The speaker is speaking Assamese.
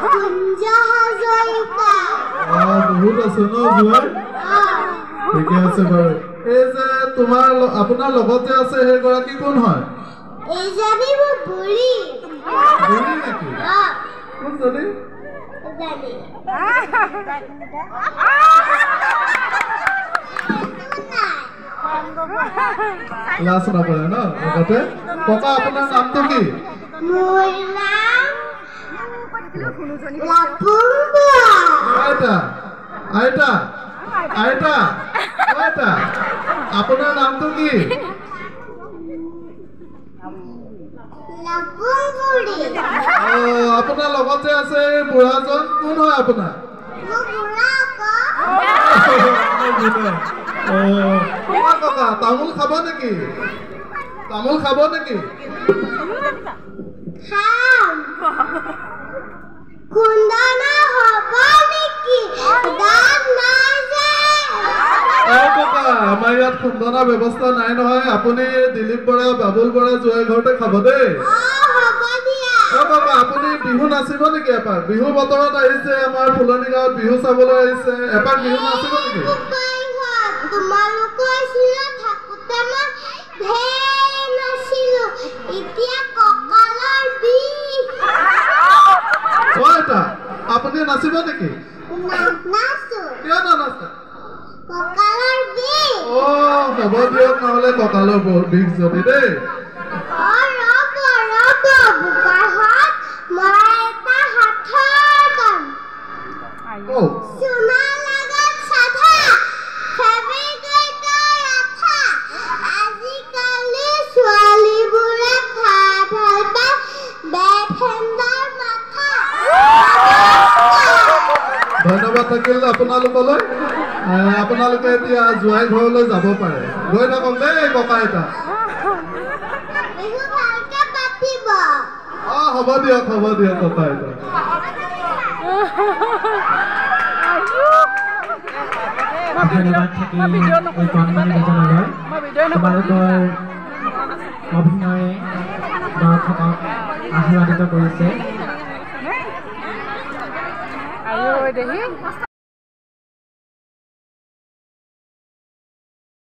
কুঞ্জা হাজৰিকা বহুত আছে ন জুৱাই ঠিকে আছে বাৰু এই যে তোমাৰ আপোনাৰ লগত যে আছে সেই গৰাকী কোন হয় এইজনী মোৰ বুঢ়ী বুঢ়ী নেকি কোন জনী লাজ নকৰে ন লগতে ককা আপোনাৰ নামটো কি মোৰ নাম লাপুংবুৱা আইতা আইতা আইতা আইতা আপোনাৰ নামটো কি লাপুংবুৰী আপোনাৰ লগত যে আছে বুঢ়াজন কোন হয় আপোনাৰ মোৰ বুঢ়া আকৌ ককা তামোল খাব নেকি তামোল খাব নেকি খাম খুন্দনা হ'ব নেকি দাম নাই যে ককা আমাৰ ইয়াত খুন্দনা ব্যৱস্থা নাই নহয় আপুনি দিলীপ বৰা বাবুল বৰা জুৱাই ঘৰতে খাব দেই হ'ব দিয়া ককা আপুনি বিহু নাচিব নেকি এপাক বিহু বতৰত আহিছে আমাৰ ফুলনি গাঁৱত বিহু চাবলৈ আহিছে এপাক বিহু নাচিব নেকি তোমালোকৰ স্কুলত থাকোঁতে মই ঢেৰ নাচিলো এতিয়া কঁকালৰ বিষ আইতা আপুনি নাচিব নেকি নাচো কিয় নানাচে কঁকালৰ বিষ হ'ব দিয়ক নহ'লে কঁকালৰ বিষ যদি দেই ৰ'ব বোকাৰহঁত মই এটা হাতৰ কাম চুনা লগত চাধা ফেব্ৰিকেটৰ আঠা আজিকালি ছোৱালীবোৰে খাই ভাল পায় বেফেণ্ডাৰ মাথা ধন্যবাদ থাকিল আপোনালোকলৈ আপোনালোকে এতিয়া জুৱাই ঘৰলৈ যাব পাৰে গৈ থাকক দেই ককা আইতা বিহু ভালকে পাতিব হ'ব দিয়ক ককা আইতা ধন্যবাদ থাকিল এই কণমানি দুজনলৈ তোমালোকৰ অভিনয়ে দৰ্শকক আশীৰ্বাদিত কৰিছে